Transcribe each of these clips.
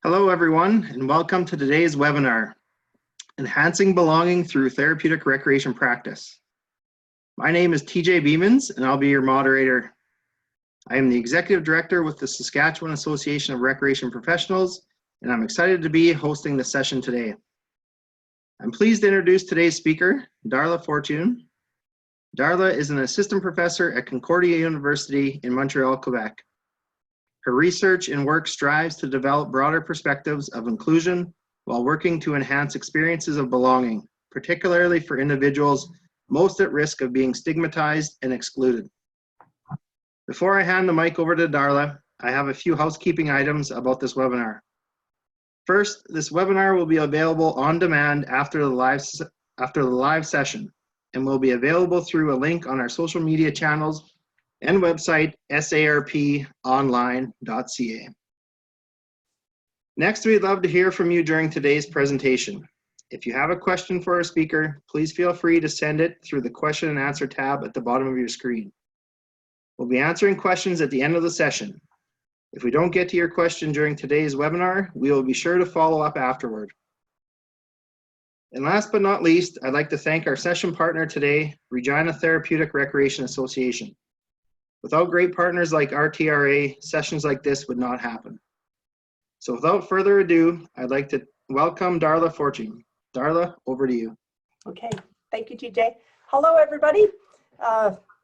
Hello, everyone, and welcome to today's webinar, Enhancing Belonging Through Therapeutic Recreation Practice. My name is TJ Beemans, and I'll be your moderator. I am the Executive Director with the Saskatchewan Association of Recreation Professionals, and I'm excited to be hosting this session today. I'm pleased to introduce today's speaker, Darla Fortune. Darla is an assistant professor at Concordia University in Montreal, Quebec. Her research and work strives to develop broader perspectives of inclusion while working to enhance experiences of belonging, particularly for individuals most at risk of being stigmatized and excluded. Before I hand the mic over to Darla, I have a few housekeeping items about this webinar. First, this webinar will be available on demand after the live session and will be available through a link on our social media channels and website sarponline.ca. Next, we'd love to hear from you during today's presentation. If you have a question for our speaker, please feel free to send it through the question and answer tab at the bottom of your screen. We'll be answering questions at the end of the session. If we don't get to your question during today's webinar, we will be sure to follow up afterward. And last but not least, I'd like to thank our session partner today, Regina Therapeutic Recreation Association. Without great partners like RTRA, sessions like this would not happen. So without further ado, I'd like to welcome Darla Fortune. Darla, over to you. Okay, thank you, TJ. Hello, everybody.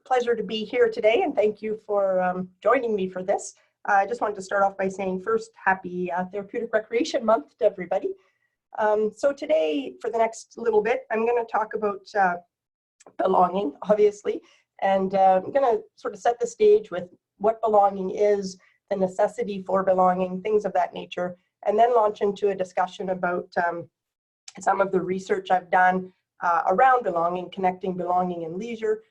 Pleasure to be here today, and thank you for joining me for this. I just wanted to start off by saying first, happy Therapeutic Recreation Month to everybody. So today, for the next little bit, I'm going to talk about belonging, obviously. And I'm going to sort of set the stage with what belonging is, the necessity for belonging, things of that nature, and then launch into a discussion about some of the research I've done around belonging, connecting belonging and leisure,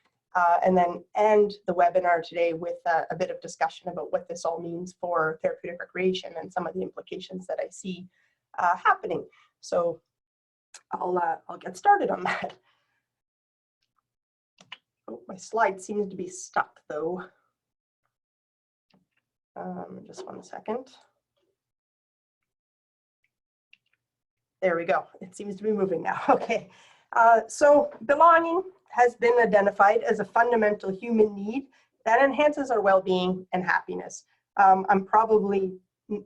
and then end the webinar today with a bit of discussion about what this all means for therapeutic recreation and some of the implications that I see happening. So I'll get started on that. Oh, my slide seems to be stuck though. Just 1 second. There we go. It seems to be moving now. Okay. So belonging has been identified as a fundamental human need that enhances our well-being and happiness. I'm probably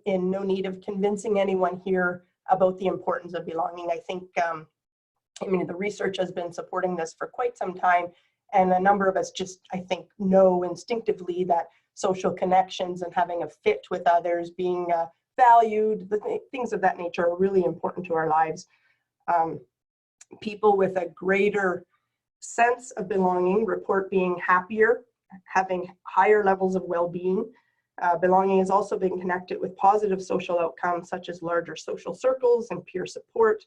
in no need of convincing anyone here about the importance of belonging. I think, I mean, the research has been supporting this for quite some time. And a number of us just, I think, know instinctively that social connections and having a fit with others, being valued, things of that nature are really important to our lives. People with a greater sense of belonging report being happier, having higher levels of well-being. Belonging has also been connected with positive social outcomes such as larger social circles and peer support.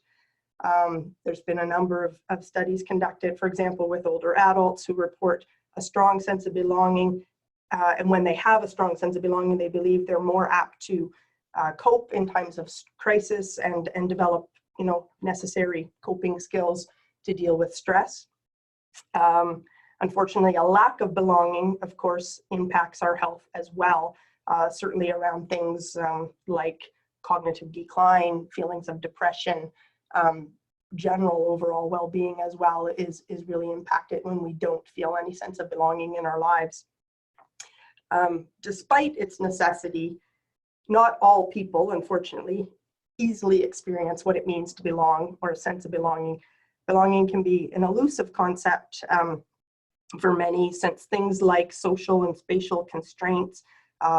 There's been a number of studies conducted, for example, with older adults who report a strong sense of belonging. And when they have a strong sense of belonging, they believe they're more apt to cope in times of crisis and develop, necessary coping skills to deal with stress. Unfortunately, a lack of belonging, of course, impacts our health as well, certainly around things like cognitive decline, feelings of depression, general overall well-being as well is really impacted when we don't feel any sense of belonging in our lives. Despite its necessity, not all people, unfortunately, easily experience what it means to belong or a sense of belonging. Belonging can be an elusive concept for many, since things like social and spatial constraints,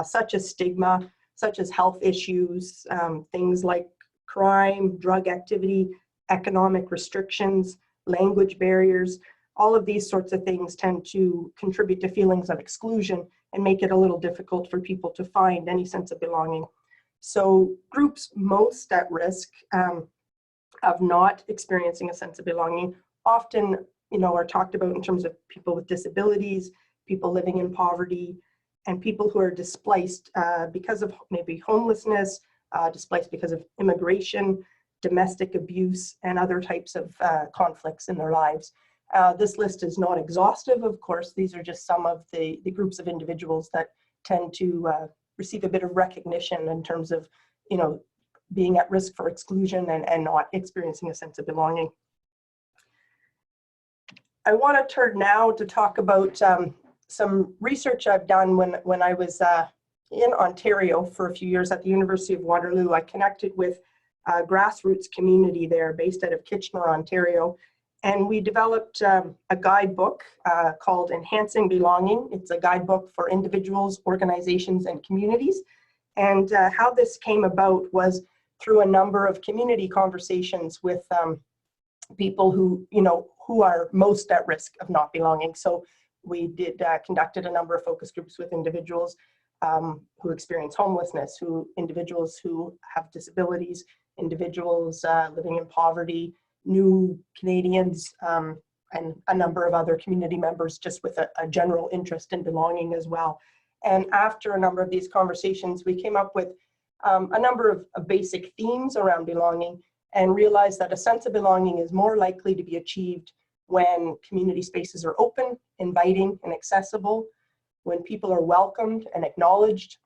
such as stigma, such as health issues, things like crime, drug activity, economic restrictions, language barriers, all of these sorts of things tend to contribute to feelings of exclusion and make it a little difficult for people to find any sense of belonging. So groups most at risk of not experiencing a sense of belonging often, are talked about in terms of people with disabilities, people living in poverty, and people who are displaced because of maybe homelessness, displaced because of immigration, domestic abuse, and other types of conflicts in their lives. This list is not exhaustive, of course. These are just some of the groups of individuals that tend to receive a bit of recognition in terms of, being at risk for exclusion and not experiencing a sense of belonging. I want to turn now to talk about some research I've done when I was in Ontario for a few years at the University of Waterloo. I connected with a grassroots community there based out of Kitchener, Ontario. And we developed a guidebook called Enhancing Belonging. It's a guidebook for individuals, organizations, and communities. And how this came about was through a number of community conversations with people who, who are most at risk of not belonging. So we conducted a number of focus groups with individuals who experience homelessness, individuals who have disabilities, individuals living in poverty, new Canadians, and a number of other community members just with a general interest in belonging as well. And after a number of these conversations, we came up with a number of basic themes around belonging and realized that a sense of belonging is more likely to be achieved when community spaces are open, inviting, and accessible, when people are welcomed and acknowledged,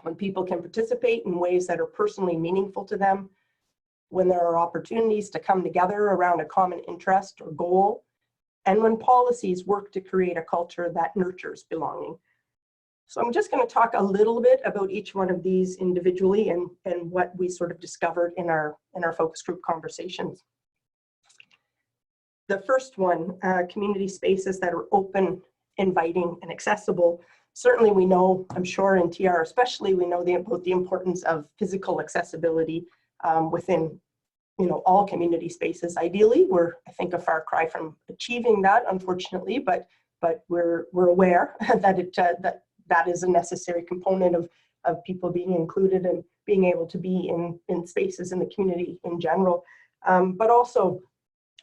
when people can participate in ways that are personally meaningful to them, when there are opportunities to come together around a common interest or goal, and when policies work to create a culture that nurtures belonging. So I'm just going to talk a little bit about each one of these individually and what we sort of discovered in our focus group conversations. The first one, community spaces that are open, inviting, and accessible. Certainly we know, I'm sure in TR especially, we know about the importance of physical accessibility within all community spaces. Ideally, we're, I think, a far cry from achieving that, unfortunately, but we're aware that that is a necessary component of people being included and being able to be in spaces in the community in general. But also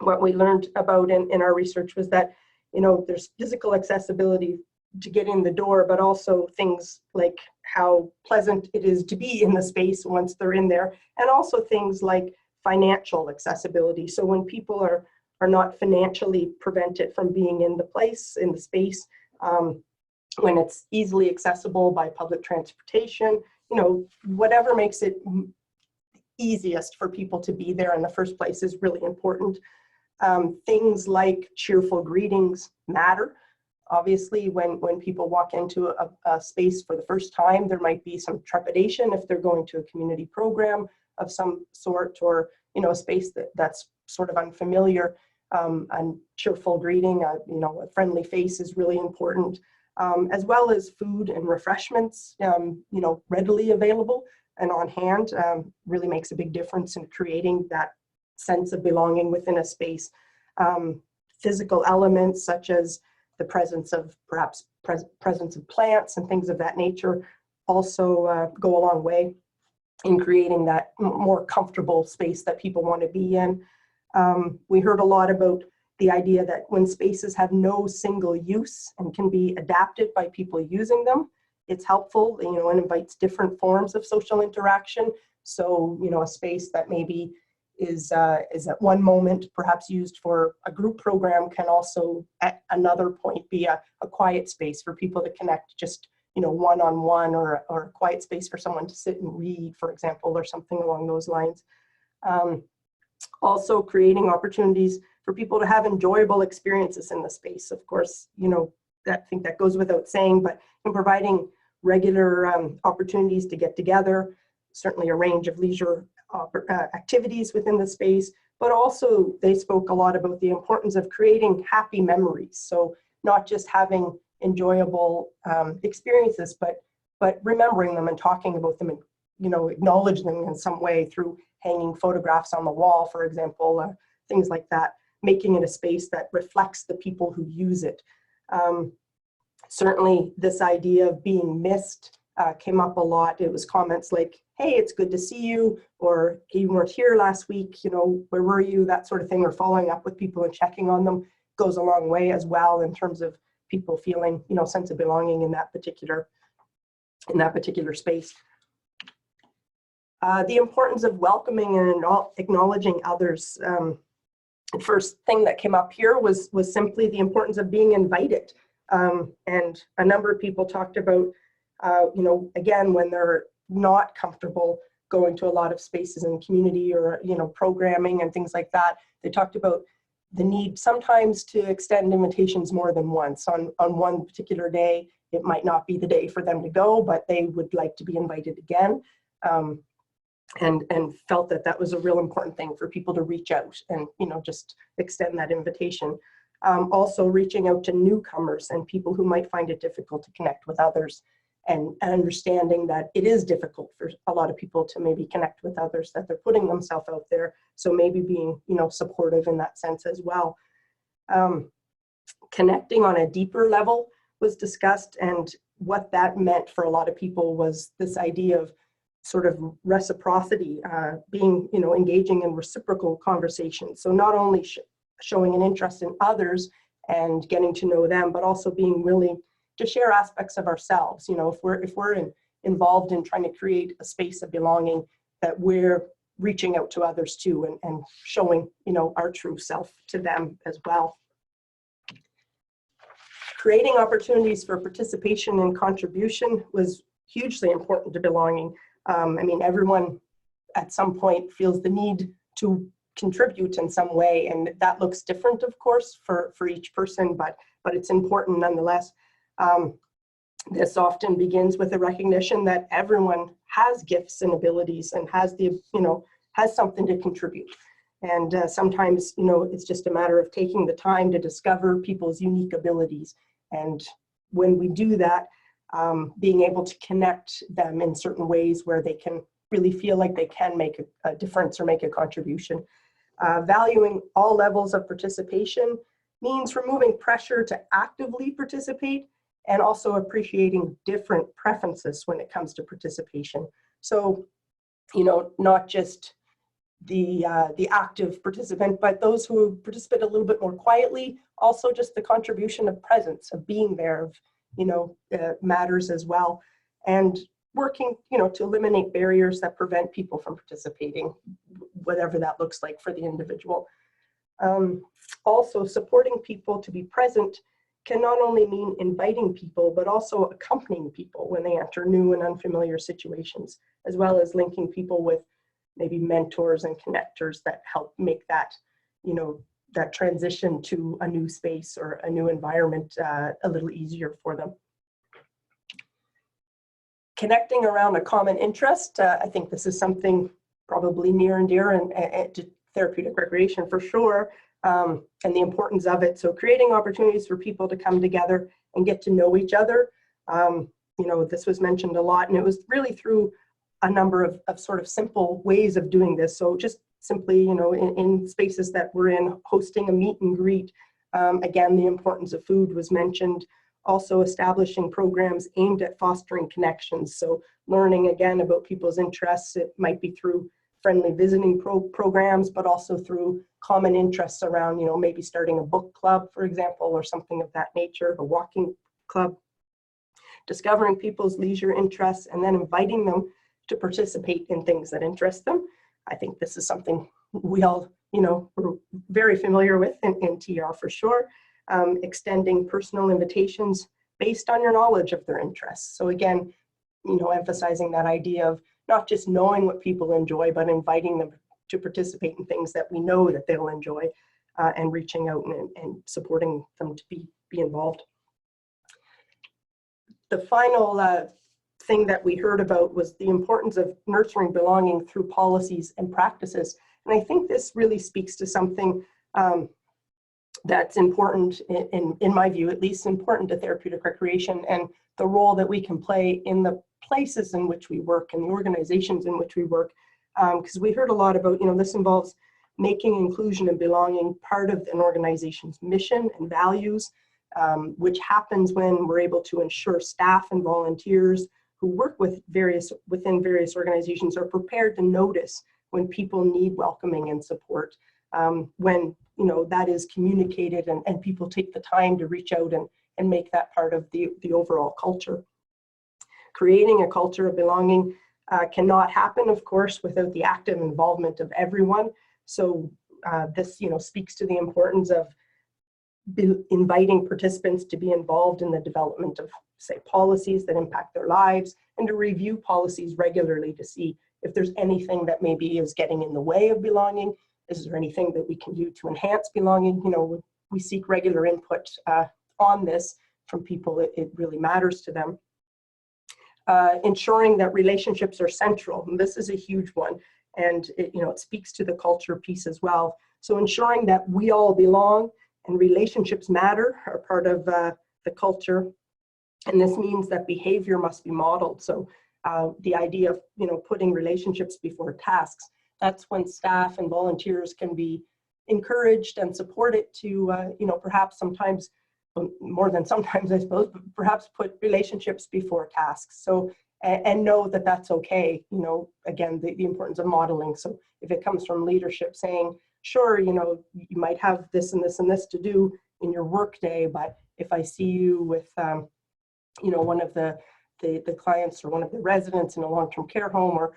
what we learned about in our research was that, there's physical accessibility to get in the door, but also things like how pleasant it is to be in the space once they're in there, and also things like financial accessibility. So when people are not financially prevented from being in the place, in the space, when it's easily accessible by public transportation, whatever makes it easiest for people to be there in the first place is really important. Things like cheerful greetings matter. Obviously, when people walk into a space for the first time, there might be some trepidation if they're going to a community program of some sort, or a space that's sort of unfamiliar. And cheerful greeting, a friendly face is really important, as well as food and refreshments, readily available and on hand, really makes a big difference in creating that sense of belonging within a space. Physical elements such as the presence of presence of plants and things of that nature also go a long way in creating that more comfortable space that people want to be in. We heard a lot about the idea that when spaces have no single use and can be adapted by people using them, it's helpful, and invites different forms of social interaction. So, a space that maybe is at one moment perhaps used for a group program can also at another point be a quiet space for people to connect just one-on-one, or a quiet space for someone to sit and read, for example, or something along those lines. Also creating opportunities for people to have enjoyable experiences in the space. Of course, I think that goes without saying, but in providing regular opportunities to get together, certainly a range of leisure activities within the space, but also they spoke a lot about the importance of creating happy memories. So not just having enjoyable experiences, but remembering them and talking about them and acknowledging them in some way through hanging photographs on the wall, for example, things like that, making it a space that reflects the people who use it. Certainly this idea of being missed came up a lot. It was comments like, hey, it's good to see you, or hey, you weren't here last week, where were you, that sort of thing, or following up with people and checking on them goes a long way as well in terms of people feeling, sense of belonging in that particular space. The importance of welcoming and acknowledging others. The first thing that came up here was simply the importance of being invited. And a number of people talked about, again, when they're not comfortable going to a lot of spaces in the community or, you know, programming and things like that, they talked about the need sometimes to extend invitations more than once. On one particular day, it might not be the day for them to go, but they would like to be invited again. And felt that that was a real important thing for people to reach out and, you know, just extend that invitation. Also reaching out to newcomers and people who might find it difficult to connect with others, and understanding that it is difficult for a lot of people to maybe connect with others, that they're putting themselves out there. So maybe being, you know, supportive in that sense as well. Connecting on a deeper level was discussed, and what that meant for a lot of people was this idea of sort of reciprocity, being, you know, engaging in reciprocal conversations. So not only showing an interest in others and getting to know them, but also being willing to share aspects of ourselves. You know, if we're involved in trying to create a space of belonging, that we're reaching out to others too, and showing, you know, our true self to them as well. Creating opportunities for participation and contribution was hugely important to belonging. I mean, everyone at some point feels the need to contribute in some way, and that looks different, of course, for each person, but it's important nonetheless. This often begins with a recognition that everyone has gifts and abilities and has has something to contribute. And sometimes, you know, it's just a matter of taking the time to discover people's unique abilities. And when we do that, being able to connect them in certain ways where they can really feel like they can make a difference or make a contribution. Valuing all levels of participation means removing pressure to actively participate, and also appreciating different preferences when it comes to participation. So, you know, not just the active participant, but those who participate a little bit more quietly. Also, just the contribution of presence, of being there, of, you know, matters as well. And working, you know, to eliminate barriers that prevent people from participating, whatever that looks like for the individual. Also, supporting people to be present can not only mean inviting people, but also accompanying people when they enter new and unfamiliar situations, as well as linking people with maybe mentors and connectors that help make that, you know, that transition to a new space or a new environment a little easier for them. Connecting around a common interest, I think this is something probably near and dear and to therapeutic recreation for sure, and the importance of it. So creating opportunities for people to come together and get to know each other. You know, this was mentioned a lot, and it was really through a number of sort of simple ways of doing this. So just simply, you know, in spaces that we're in, hosting a meet and greet. Again, the importance of food was mentioned. Also establishing programs aimed at fostering connections. So learning again about people's interests. It might be through friendly visiting programs, but also through common interests around, you know, maybe starting a book club, for example, or something of that nature, a walking club. Discovering people's leisure interests and then inviting them to participate in things that interest them. I think this is something we all, you know, we're very familiar with in TR for sure. Extending personal invitations based on your knowledge of their interests. So again, you know, emphasizing that idea of not just knowing what people enjoy, but inviting them to participate in things that we know that they'll enjoy, and reaching out and supporting them to be involved. The final thing that we heard about was the importance of nurturing belonging through policies and practices. And I think this really speaks to something that's important, in my view, at least important to therapeutic recreation, and the role that we can play in the places in which we work and the organizations in which we work. Because we heard a lot about, you know, this involves making inclusion and belonging part of an organization's mission and values, which happens when we're able to ensure staff and volunteers who work within various organizations are prepared to notice when people need welcoming and support, when, you know, that is communicated and people take the time to reach out and make that part of the overall culture. Creating a culture of belonging cannot happen, of course, without the active involvement of everyone. So this, you know, speaks to the importance of inviting participants to be involved in the development of, say, policies that impact their lives, and to review policies regularly to see if there's anything that maybe is getting in the way of belonging. Is there anything that we can do to enhance belonging? You know, we seek regular input on this from people. It really matters to them. Ensuring that relationships are central, and this is a huge one, and it speaks to the culture piece as well. So ensuring that we all belong and relationships matter are part of the culture, and this means that behavior must be modeled. So the idea of putting relationships before tasks, that's when staff and volunteers can be encouraged and supported to perhaps sometimes, more than sometimes I suppose, but perhaps put relationships before tasks. So and know that that's okay. Again, the importance of modeling. So if it comes from leadership saying, sure, you might have this and this and this to do in your work day, but if I see you with one of the clients or one of the residents in a long-term care home, or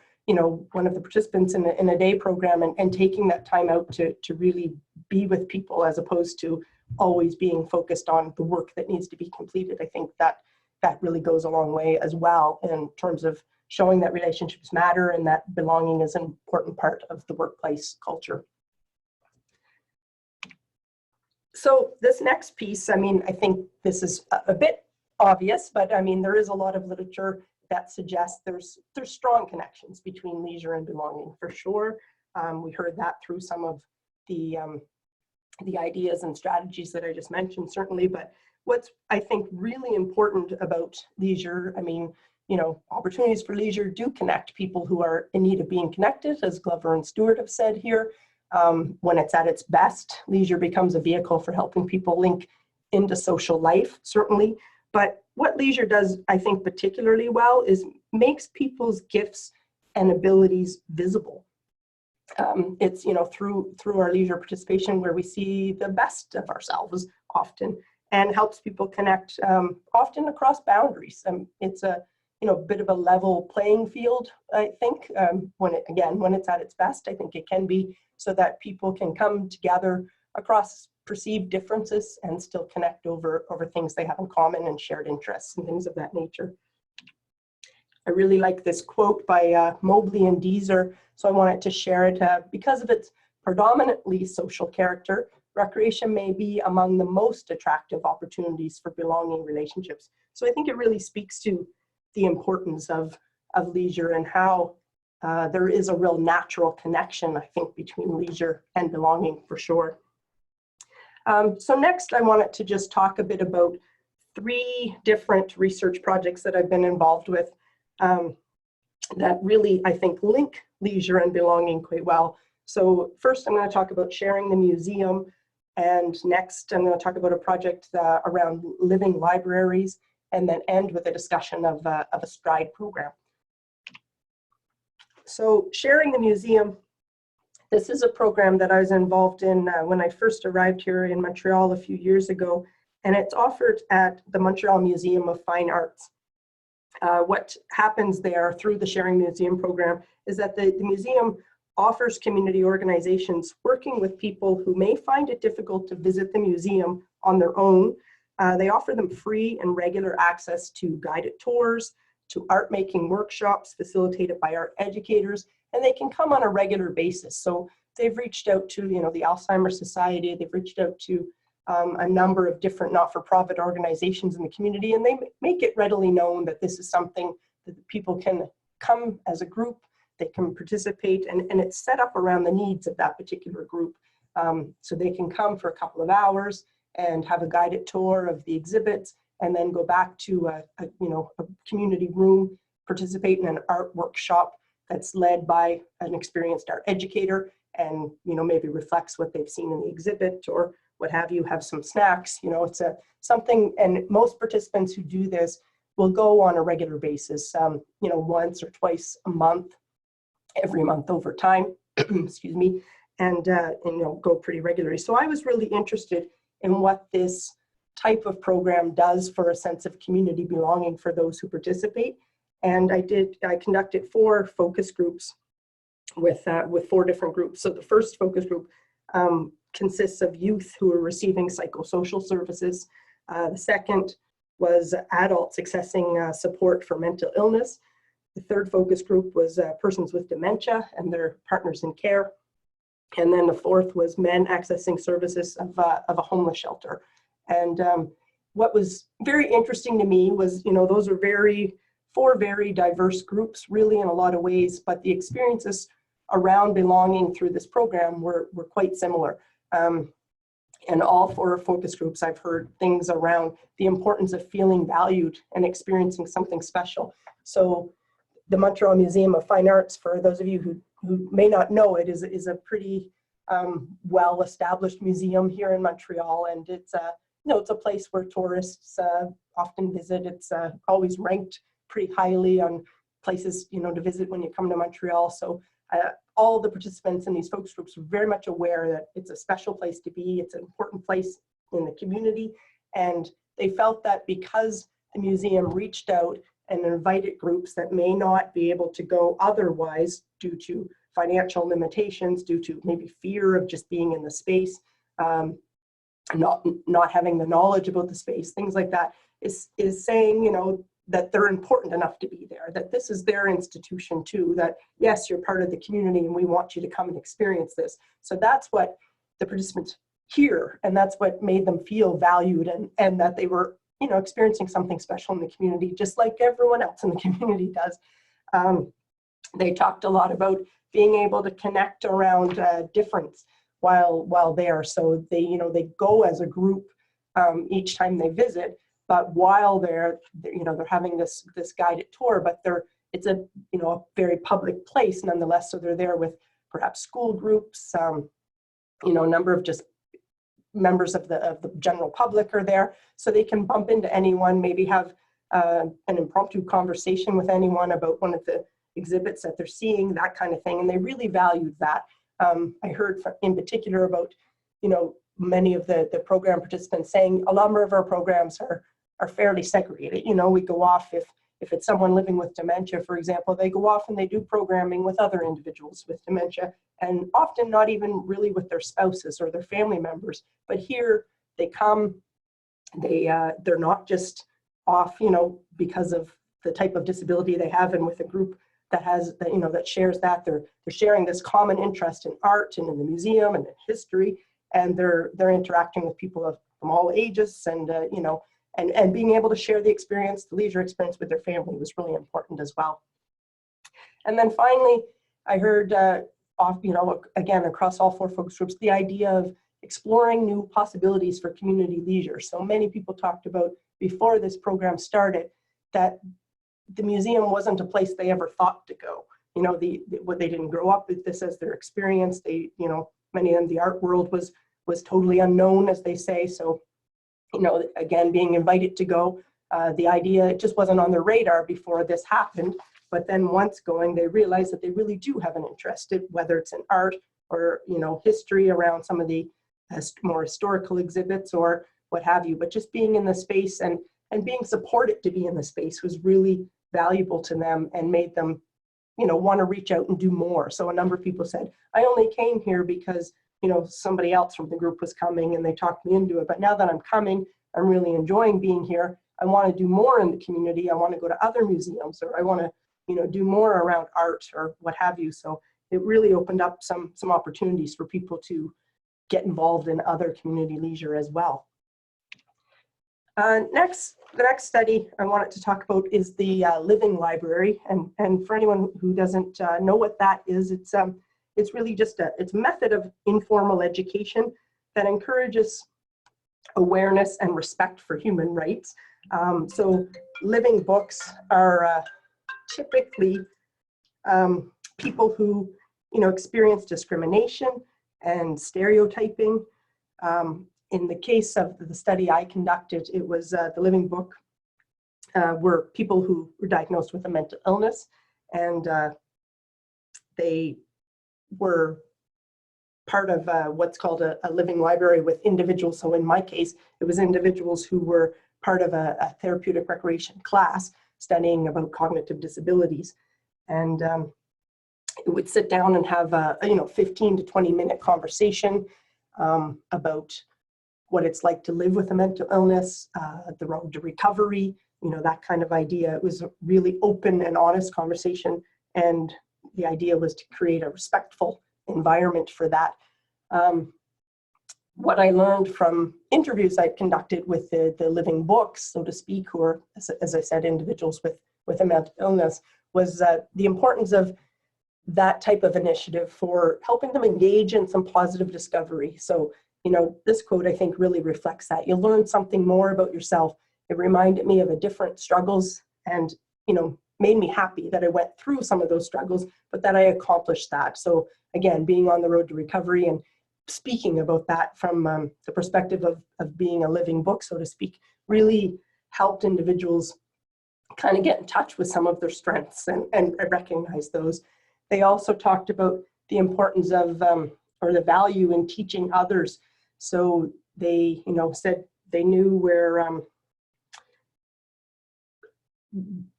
one of the participants in a day program, and taking that time out to really be with people as opposed to always being focused on the work that needs to be completed. I think that really goes a long way as well in terms of showing that relationships matter and that belonging is an important part of the workplace culture. So this next piece, I think this is a bit obvious, but there is a lot of literature that suggests there's strong connections between leisure and belonging, for sure. We heard that through some of the ideas and strategies that I just mentioned, certainly. But what's, I think, really important about leisure, opportunities for leisure do connect people who are in need of being connected, as Glover and Stewart have said here. When it's at its best, leisure becomes a vehicle for helping people link into social life, certainly. But what leisure does, I think, particularly well is makes people's gifts and abilities visible. It's through our leisure participation where we see the best of ourselves often, and helps people connect often across boundaries. It's a bit of a level playing field, I think. When it's at its best, I think it can be, so that people can come together across perceived differences and still connect over things they have in common and shared interests and things of that nature. I really like this quote by Mobley and Deezer, so I wanted to share it. Because of its predominantly social character, recreation may be among the most attractive opportunities for belonging relationships. So I think it really speaks to the importance of leisure and how there is a real natural connection, I think, between leisure and belonging, for sure. So next, I wanted to just talk a bit about 3 different research projects that I've been involved with that really, I think, link leisure and belonging quite well. So first, I'm going to talk about sharing the museum, and next, I'm going to talk about a project around living libraries, and then end with a discussion of a STRIDE program. So sharing the museum, this is a program that I was involved in when I first arrived here in Montreal a few years ago, and it's offered at the Montreal Museum of Fine Arts. What happens there through the Sharing Museum program is that the museum offers community organizations working with people who may find it difficult to visit the museum on their own. They offer them free and regular access to guided tours, to art making workshops facilitated by art educators, and they can come on a regular basis. So they've reached out to the Alzheimer's Society, they've reached out to a number of different not-for-profit organizations in the community, and they make it readily known that this is something that people can come as a group, they can participate, and it's set up around the needs of that particular group. So they can come for a couple of hours and have a guided tour of the exhibits, and then go back to a community room, participate in an art workshop that's led by an experienced art educator, and maybe reflects what they've seen in the exhibit or what have you, have some snacks. It's something, and most participants who do this will go on a regular basis, once or twice a month, every month over time, excuse me, and go pretty regularly. So I was really interested in what this type of program does for a sense of community belonging for those who participate. And I conducted 4 focus groups with 4 different groups. So the first focus group consists of youth who are receiving psychosocial services. The second was adults accessing support for mental illness. The third focus group was persons with dementia and their partners in care. And then the fourth was men accessing services of a homeless shelter. And what was very interesting to me was, those are four very diverse groups, really, in a lot of ways, but the experiences around belonging through this program were quite similar. And all four focus groups, I've heard things around the importance of feeling valued and experiencing something special. So the Montreal Museum of Fine Arts, for those of you who may not know it, is a pretty well-established museum here in Montreal, and it's a place where tourists often visit. It's always ranked pretty highly on places to visit when you come to Montreal. So all the participants in these focus groups were very much aware that it's a special place to be. It's an important place in the community, and they felt that because the museum reached out and invited groups that may not be able to go otherwise due to financial limitations, due to maybe fear of just being in the space, not having the knowledge about the space, things like that, is saying, that they're important enough to be there, that this is their institution too, that yes, you're part of the community and we want you to come and experience this. So that's what the participants hear, and that's what made them feel valued, and that they were experiencing something special in the community, just like everyone else in the community does. They talked a lot about being able to connect around difference while there. So they go as a group each time they visit, but while they're having this guided tour, but it's a a very public place nonetheless. So they're there with perhaps school groups, a number of just members of the general public are there, so they can bump into anyone, maybe have an impromptu conversation with anyone about one of the exhibits that they're seeing, that kind of thing. And they really valued that. I heard in particular about, many of the program participants saying a number of our programs are fairly segregated. We go off, if it's someone living with dementia, for example, they go off and they do programming with other individuals with dementia, and often not even really with their spouses or their family members. But here they come, they're not just off, because of the type of disability they have, and with a group that has, that shares that, they're sharing this common interest in art and in the museum and in history, and they're interacting with people from all ages, and and being able to share the experience, the leisure experience with their family was really important as well. And then finally, I heard, again, across all four focus groups, the idea of exploring new possibilities for community leisure. So many people talked about, before this program started, that the museum wasn't a place they ever thought to go. They didn't grow up with this as their experience. Many of them, the art world was totally unknown, as they say. So, again, being invited to go, the idea, it just wasn't on their radar before this happened. But then once going, they realized that they really do have an interest, whether it's in art or, history around some of the more historical exhibits or what have you. But just being in the space and being supported to be in the space was really valuable to them, and made them, want to reach out and do more. So a number of people said, I only came here because, somebody else from the group was coming and they talked me into it. But now that I'm coming, I'm really enjoying being here. I want to do more in the community. I want to go to other museums, or I want to, do more around art or what have you. So it really opened up some opportunities for people to get involved in other community leisure as well. The next study I wanted to talk about is the living library, and for anyone who doesn't know what that is, it's really just it's a method of informal education that encourages awareness and respect for human rights. So living books are typically people who experience discrimination and stereotyping. In the case of the study I conducted, it was the living book were people who were diagnosed with a mental illness, and they were part of what's called a living library with individuals. So in my case, it was individuals who were part of a therapeutic recreation class studying about cognitive disabilities. And it would sit down and have a 15 to 20 minute conversation about what it's like to live with a mental illness, the road to recovery, that kind of idea. It was a really open and honest conversation, and the idea was to create a respectful environment for that. What I learned from interviews I conducted with the living books, so to speak, who are, as I said, individuals with a mental illness, was the importance of that type of initiative for helping them engage in some positive discovery. So, this quote, I think, really reflects that. You learn something more about yourself. It reminded me of a different struggles and, made me happy that I went through some of those struggles, but that I accomplished that. So again, being on the road to recovery and speaking about that from the perspective of being a living book, so to speak, really helped individuals kind of get in touch with some of their strengths and recognize those. They also talked about the importance of, or the value in teaching others. So they, said they knew where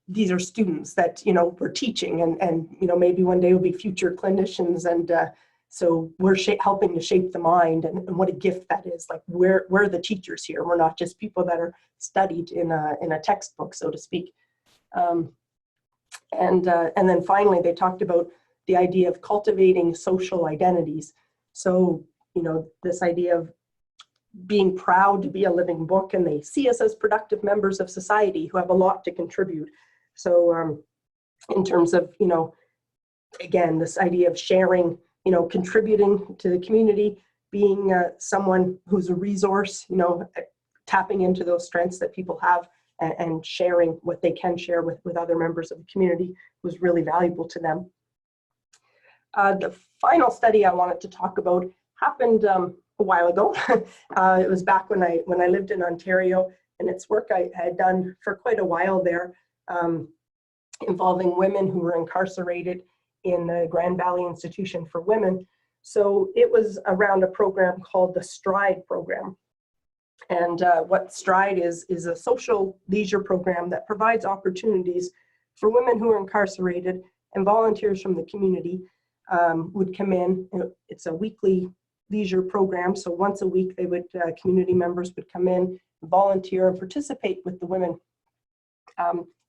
these are students that, we're teaching and maybe one day will be future clinicians. And so we're helping to shape the mind, and what a gift that is. Like we're the teachers here. We're not just people that are studied in a textbook, so to speak. And then finally, they talked about the idea of cultivating social identities. So, this idea of being proud to be a living book, and they see us as productive members of society who have a lot to contribute. So in terms of, again, this idea of sharing, contributing to the community, being someone who's a resource, tapping into those strengths that people have and sharing what they can share with other members of the community was really valuable to them. The final study I wanted to talk about happened a while ago. It was back when I lived in Ontario, and it's work I had done for quite a while there, involving women who were incarcerated in the Grand Valley Institution for Women. So it was around a program called the STRIDE program. And what STRIDE is a social leisure program that provides opportunities for women who are incarcerated, and volunteers from the community would come in. It's a weekly leisure program. So once a week, they would community members would come in, volunteer, and participate with the women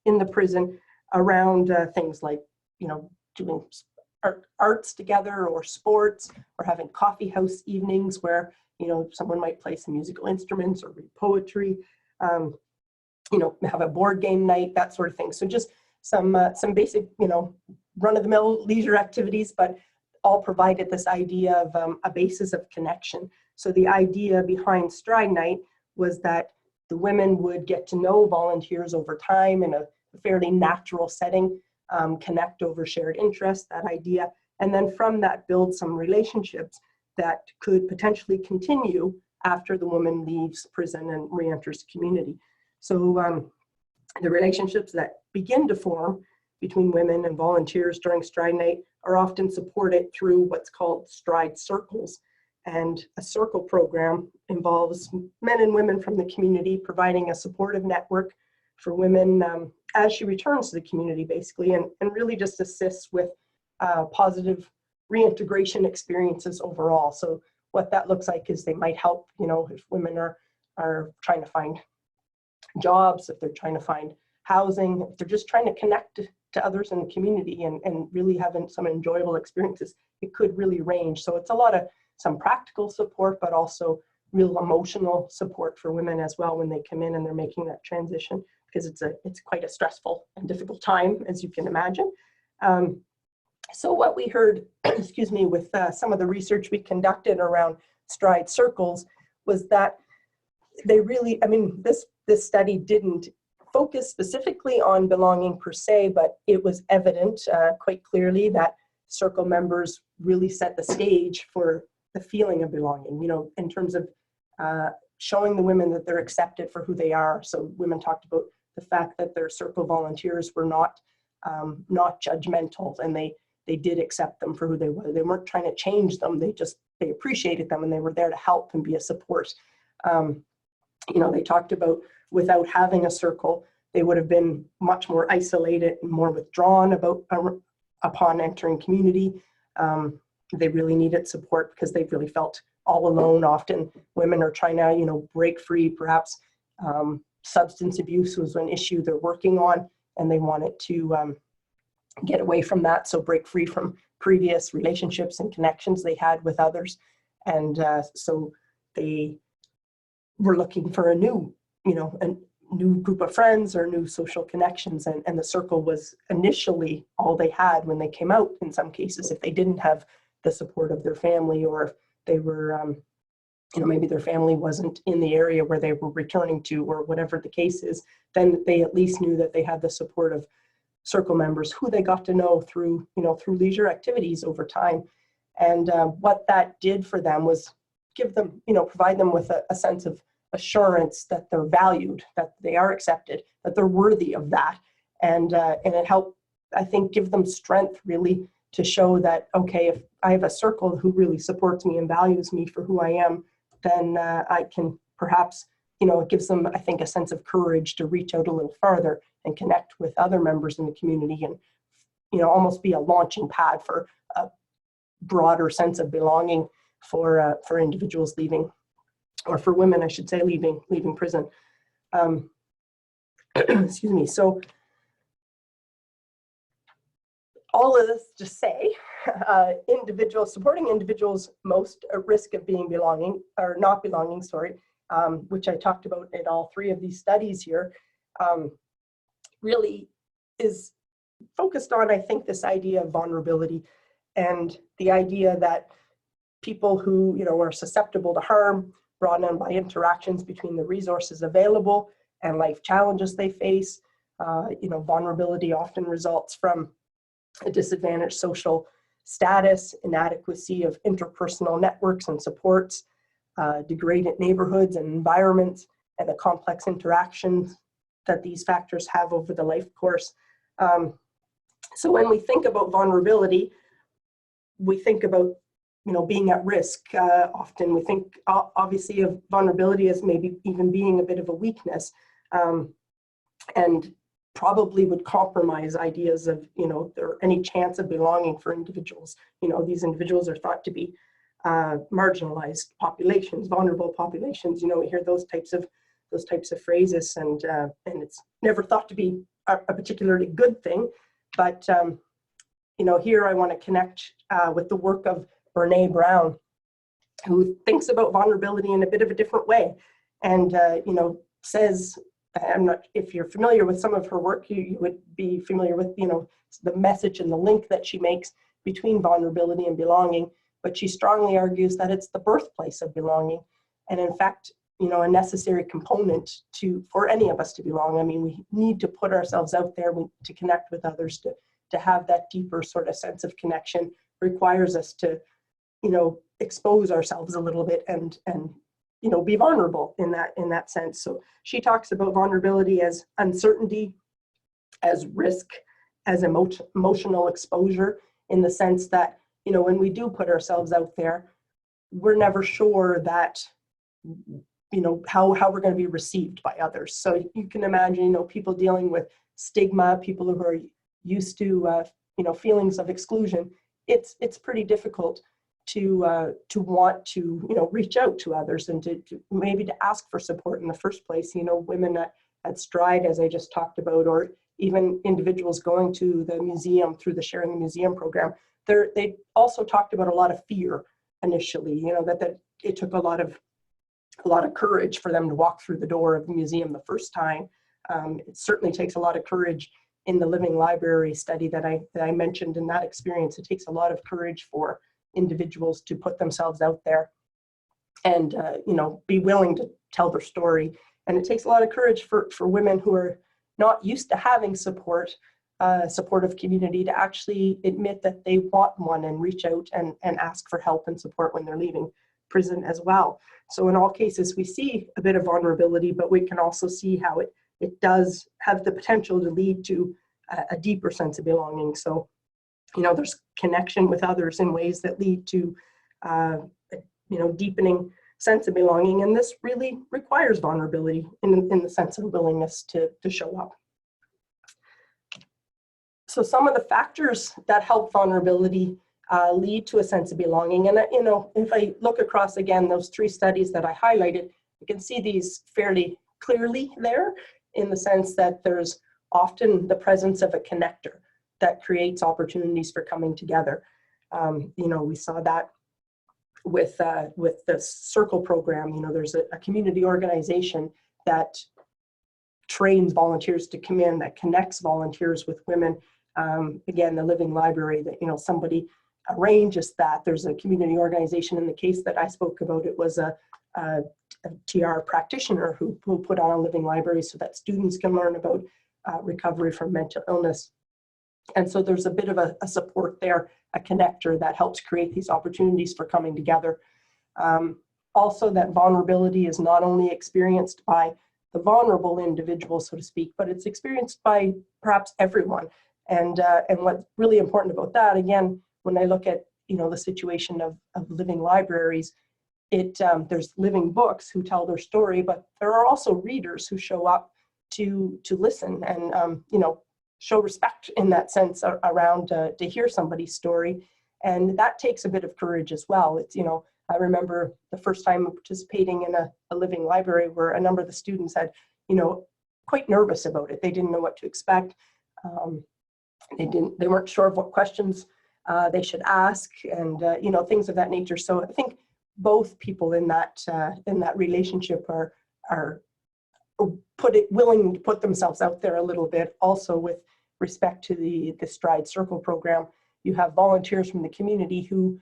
in the prison around things like, doing arts together, or sports, or having coffee house evenings where, someone might play some musical instruments or read poetry, have a board game night, that sort of thing. So just some basic, run-of-the-mill leisure activities, but all provided this idea of a basis of connection. So the idea behind Stride Night was that the women would get to know volunteers over time in a fairly natural setting, connect over shared interests, that idea, and then from that build some relationships that could potentially continue after the woman leaves prison and re-enters the community. So the relationships that begin to form between women and volunteers during Stride Night are often supported through what's called Stride Circles. And a circle program involves men and women from the community providing a supportive network for women as she returns to the community, basically, and really just assists with positive reintegration experiences overall. So what that looks like is they might help, if women are trying to find jobs, if they're trying to find housing, if they're just trying to connect to others in the community and really having some enjoyable experiences, it could really range. So it's a lot of some practical support, but also real emotional support for women as well when they come in and they're making that transition, because it's quite a stressful and difficult time, as you can imagine. So what we heard, excuse me, with some of the research we conducted around Stride Circles was that they really, this study didn't focus specifically on belonging per se, but it was evident quite clearly that circle members really set the stage for the feeling of belonging, in terms of showing the women that they're accepted for who they are. So women talked about the fact that their circle volunteers were not judgmental, and they did accept them for who they were. They weren't trying to change them. They appreciated them, and they were there to help and be a support. They talked about without having a circle, they would have been much more isolated and more withdrawn upon entering community. They really needed support because they really felt all alone. Often women are trying to, break free, perhaps substance abuse was an issue they're working on, and they wanted to get away from that, so break free from previous relationships and connections they had with others. And so they were looking for a new group of friends or new social connections. And the circle was initially all they had when they came out, in some cases, if they didn't have the support of their family, or if they were, maybe their family wasn't in the area where they were returning to, or whatever the case is, then they at least knew that they had the support of circle members who they got to know through leisure activities over time. And what that did for them was give them, provide them with a sense of assurance that they're valued, that they are accepted, that they're worthy of that. And it helped, I think, give them strength really to show that, okay, if I have a circle who really supports me and values me for who I am, then I can perhaps, it gives them, I think, a sense of courage to reach out a little farther and connect with other members in the community, and, almost be a launching pad for a broader sense of belonging for individuals leaving, or for women, I should say, leaving prison. Excuse me. So all of this to say, supporting individuals most at risk of being not belonging, which I talked about in all three of these studies here, really is focused on, I think, this idea of vulnerability, and the idea that people who, are susceptible to harm brought on by interactions between the resources available and life challenges they face. Vulnerability often results from a disadvantaged social status, inadequacy of interpersonal networks and supports, degraded neighborhoods and environments, and the complex interactions that these factors have over the life course. So when we think about vulnerability, we think about, being at risk. Often we think, obviously, of vulnerability as maybe even being a bit of a weakness, and probably would compromise ideas of, there any chance of belonging for individuals. These individuals are thought to be marginalized populations, vulnerable populations. We hear those types of phrases, and it's never thought to be a particularly good thing. But here I want to connect with the work of Brene Brown, who thinks about vulnerability in a bit of a different way, and says, if you're familiar with some of her work, you would be familiar with the message and the link that she makes between vulnerability and belonging. But she strongly argues that it's the birthplace of belonging, and in fact, a necessary component for any of us to belong. I mean, we need to put ourselves out there to connect with others, to have that deeper sort of sense of connection. Requires us to, expose ourselves a little bit and be vulnerable in that sense. So she talks about vulnerability as uncertainty, as risk, as emotional exposure, in the sense that, when we do put ourselves out there, we're never sure that, how we're going to be received by others. So you can imagine, people dealing with stigma, people who are used to, feelings of exclusion. It's pretty difficult to want to, reach out to others and to maybe to ask for support in the first place. Women at Stride, as I just talked about, or even individuals going to the museum through the Sharing the Museum program, they also talked about a lot of fear initially, that it took a lot of courage for them to walk through the door of the museum the first time. It certainly takes a lot of courage in the living library study that I mentioned. In that experience, it takes a lot of courage for individuals to put themselves out there and be willing to tell their story. And it takes a lot of courage for women who are not used to having supportive community to actually admit that they want one and reach out and ask for help and support when they're leaving prison as well. So in all cases, we see a bit of vulnerability, but we can also see how it does have the potential to lead to a deeper sense of belonging. So, there's connection with others in ways that lead to, deepening sense of belonging. And this really requires vulnerability in the sense of willingness to show up. So some of the factors that help vulnerability lead to a sense of belonging. And, if I look across again, those three studies that I highlighted, you can see these fairly clearly there, in the sense that there's often the presence of a connector that creates opportunities for coming together. We saw that with the Circle program. There's a community organization that trains volunteers to come in, that connects volunteers with women. Again, the Living Library, that somebody arranges that. There's a community organization. In the case that I spoke about, it was a TR practitioner who put on a Living Library so that students can learn about recovery from mental illness. And so there's a bit of a support there, a connector that helps create these opportunities for coming together. Also, that vulnerability is not only experienced by the vulnerable individual, so to speak, but it's experienced by perhaps everyone. And what's really important about that, again, when I look at the situation of living libraries, there's living books who tell their story, but there are also readers who show up to listen and show respect in that sense around to hear somebody's story. And that takes a bit of courage as well. It's, I remember the first time participating in a living library where a number of the students had, quite nervous about it. They didn't know what to expect. They weren't sure of what questions they should ask, and things of that nature. So I think both people in that relationship are willing to put themselves out there a little bit. Also, with respect to the Stride Circle program, you have volunteers from the community who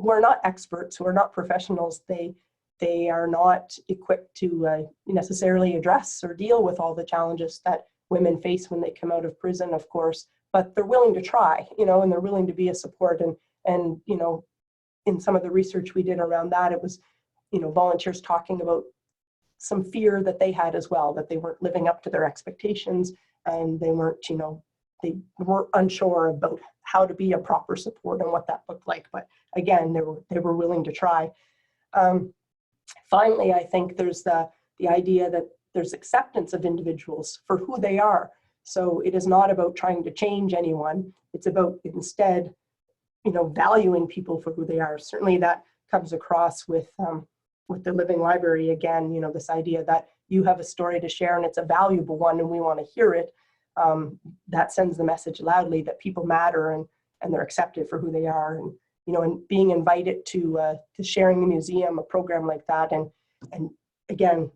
are not experts, who are not professionals. They are not equipped to necessarily address or deal with all the challenges that women face when they come out of prison, of course, but they're willing to try, and they're willing to be a support. And in some of the research we did around that, it was, volunteers talking about some fear that they had as well, that they weren't living up to their expectations, and they weren't, they were unsure about how to be a proper support and what that looked like. But again, they were willing to try. Finally, I think there's the idea that there's acceptance of individuals for who they are. So it is not about trying to change anyone. It's about instead, valuing people for who they are. Certainly that comes across with the Living Library. Again, this idea that you have a story to share and it's a valuable one and we want to hear it. That sends the message loudly that people matter and they're accepted for who they are. And being invited to sharing the museum, a program like that, and again,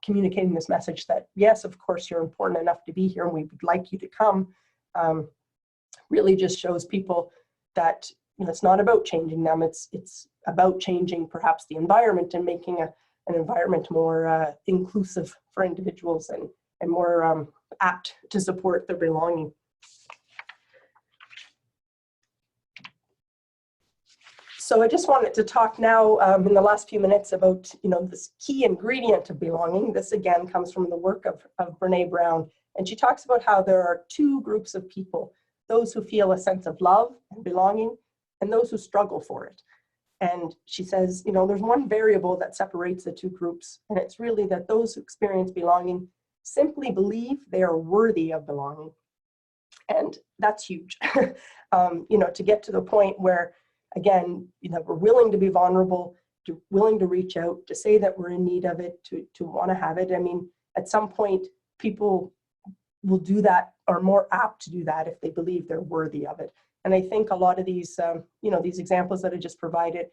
communicating this message that yes, of course, you're important enough to be here, and we would like you to come. Really, just shows people that it's not about changing them. It's about changing perhaps the environment and making an environment more inclusive for individuals and more apt to support their belonging. So I just wanted to talk now in the last few minutes about this key ingredient of belonging. This again comes from the work of Brene Brown, and she talks about how there are two groups of people: those who feel a sense of love and belonging, and those who struggle for it. And she says, there's one variable that separates the two groups, and it's really that those who experience belonging simply believe they are worthy of belonging. And that's huge. To get to the point where, again, we're willing to be vulnerable, willing to reach out, to say that we're in need of it, to want to have it. I mean, at some point, people will do that, or more apt to do that, if they believe they're worthy of it. And I think a lot of these, these examples that I just provided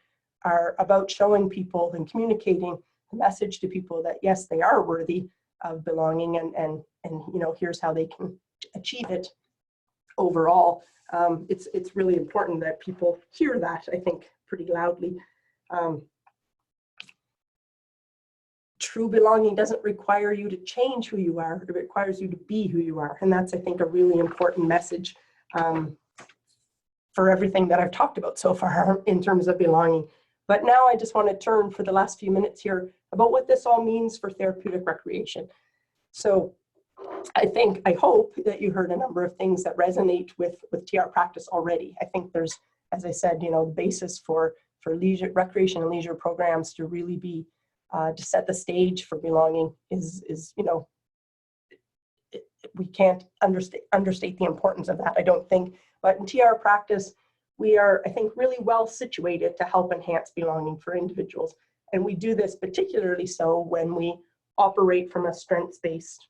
are about showing people and communicating the message to people that yes, they are worthy of belonging, and here's how they can achieve it overall. It's really important that people hear that, I think, pretty loudly. True belonging doesn't require you to change who you are. It requires you to be who you are. And that's, I think, a really important message for everything that I've talked about so far in terms of belonging. But now I just want to turn for the last few minutes here about what this all means for therapeutic recreation. So I hope that you heard a number of things that resonate with TR practice already. I think there's, as I said, the basis for leisure, recreation and leisure programs to really be, to set the stage for belonging is we can't understate the importance of that, I don't think. But in TR practice, we are, I think, really well situated to help enhance belonging for individuals. And we do this particularly so when we operate from a strengths-based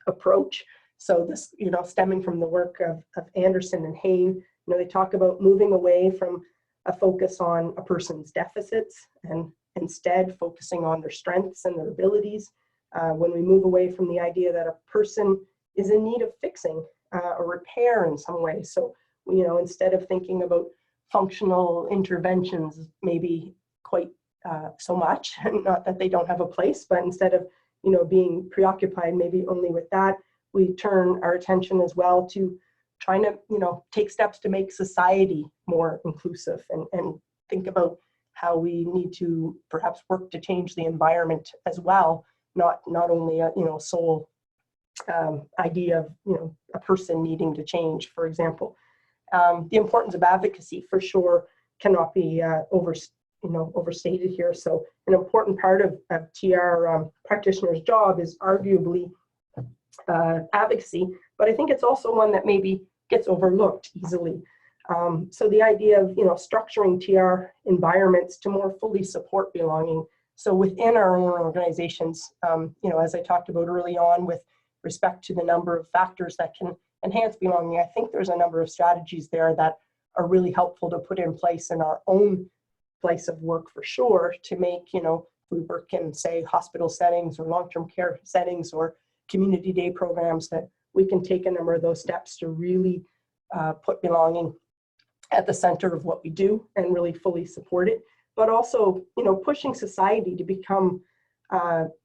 approach. So this, stemming from the work of Anderson and Hain, they talk about moving away from a focus on a person's deficits and instead focusing on their strengths and their abilities. When we move away from the idea that a person is in need of fixing or repair in some way. So, instead of thinking about functional interventions, maybe quite so much, not that they don't have a place, but instead of, being preoccupied maybe only with that, we turn our attention as well to trying to, take steps to make society more inclusive and think about how we need to perhaps work to change the environment as well, not only a, sole idea of, a person needing to change, for example. The importance of advocacy for sure cannot be overstated here. So an important part of TR practitioners' job is arguably advocacy, but I think it's also one that maybe gets overlooked easily. So the idea of structuring TR environments to more fully support belonging. So within our own organizations, as I talked about early on with respect to the number of factors that can enhance belonging, I think there's a number of strategies there that are really helpful to put in place in our own place of work for sure, to make, if we work in, say, hospital settings or long-term care settings or community day programs, that we can take a number of those steps to really put belonging at the center of what we do and really fully support it. But also, pushing society to become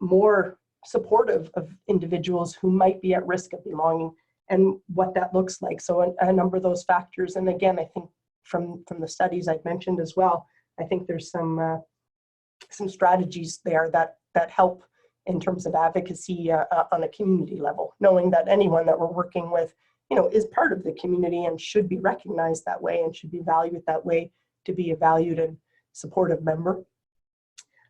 more supportive of individuals who might be at risk of belonging and what that looks like. So a number of those factors. And again, I think from the studies I've mentioned as well, I think there's some strategies there that help in terms of advocacy on a community level, knowing that anyone that we're working with, is part of the community and should be recognized that way and should be valued that way to be a valued and supportive member.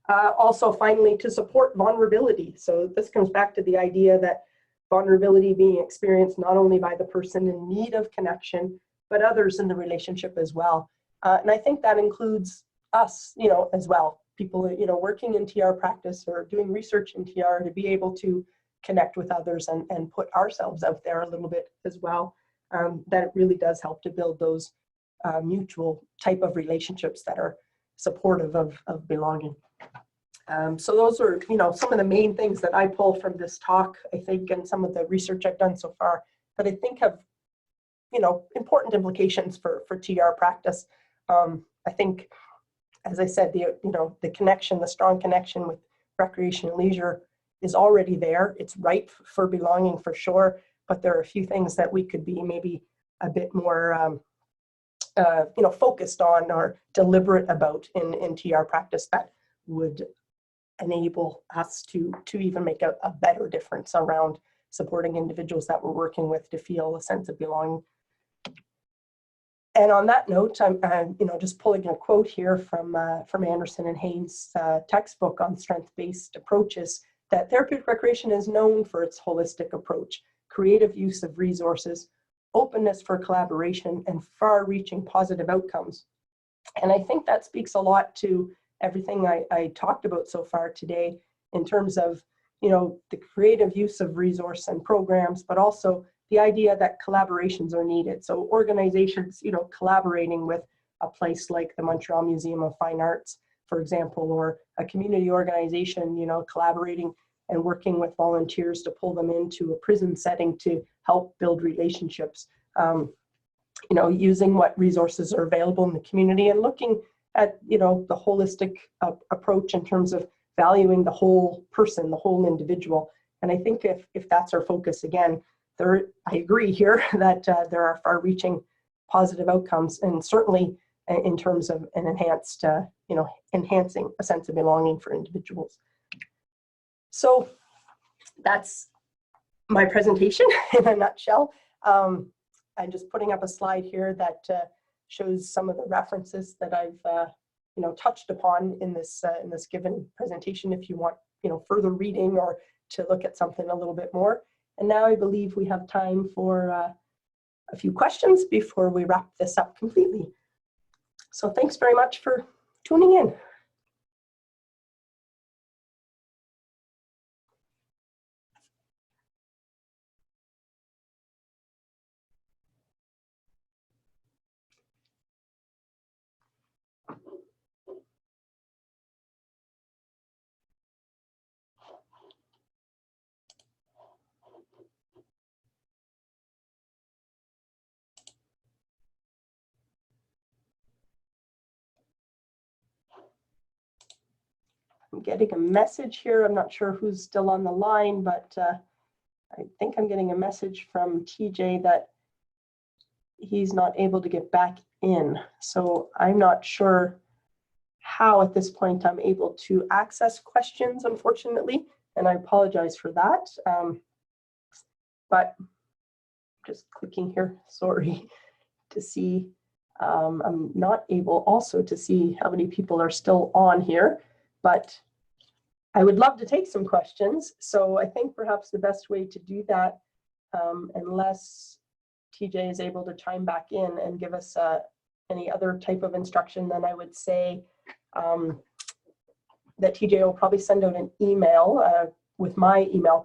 Also, finally, to support vulnerability. So this comes back to the idea that vulnerability being experienced not only by the person in need of connection, but others in the relationship as well. And I think that includes us, as well. People, working in TR practice or doing research in TR, to be able to connect with others and put ourselves out there a little bit as well. That it really does help to build those mutual type of relationships that are supportive of belonging. So those are, some of the main things that I pull from this talk, I think, and some of the research I've done so far that I think have, important implications for TR practice. I think, as I said, the connection, the strong connection with recreation and leisure is already there. It's ripe for belonging for sure, but there are a few things that we could be maybe a bit more, focused on or deliberate about in TR practice that would enable us to even make a better difference around supporting individuals that we're working with to feel a sense of belonging. And on that note, I'm just pulling a quote here from Anderson and Hain's textbook on strength-based approaches, that therapeutic recreation is known for its holistic approach, creative use of resources, openness for collaboration, and far-reaching positive outcomes. And I think that speaks a lot to everything I talked about so far today in terms of, the creative use of resource and programs, but also the idea that collaborations are needed. So organizations, collaborating with a place like the Montreal Museum of Fine Arts, for example, or a community organization, collaborating and working with volunteers to pull them into a prison setting to help build relationships, using what resources are available in the community and looking at, the holistic approach in terms of valuing the whole person, the whole individual. And I think if that's our focus, again, I agree here that there are far-reaching positive outcomes, and certainly in terms of an enhanced, enhancing a sense of belonging for individuals. So that's my presentation in a nutshell. I'm just putting up a slide here that shows some of the references that I've touched upon in this given presentation. If you want further reading or to look at something a little bit more. And now I believe we have time for a few questions before we wrap this up completely. So thanks very much for tuning in. I'm getting a message here. I'm not sure who's still on the line, but I think I'm getting a message from TJ that he's not able to get back in. So I'm not sure how at this point I'm able to access questions, unfortunately, and I apologize for that. But just clicking here, sorry, to see. I'm not able also to see how many people are still on here, but I would love to take some questions. So I think perhaps the best way to do that, unless TJ is able to chime back in and give us any other type of instruction, then I would say that TJ will probably send out an email with my email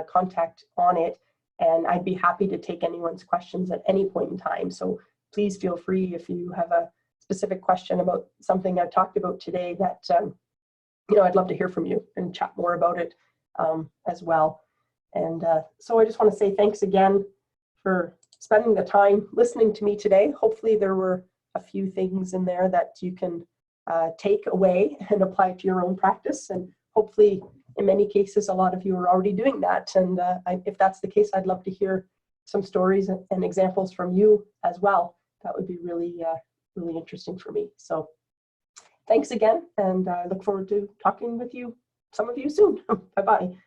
contact on it, and I'd be happy to take anyone's questions at any point in time. So please feel free if you have a specific question about something I've talked about today that I'd love to hear from you and chat more about it as well. And so I just want to say thanks again for spending the time listening to me today. Hopefully there were a few things in there that you can take away and apply to your own practice. And hopefully in many cases, a lot of you are already doing that. And if that's the case, I'd love to hear some stories and examples from you as well. That would be really, really interesting for me. So thanks again, and I look forward to talking with you, some of you soon. Bye-bye.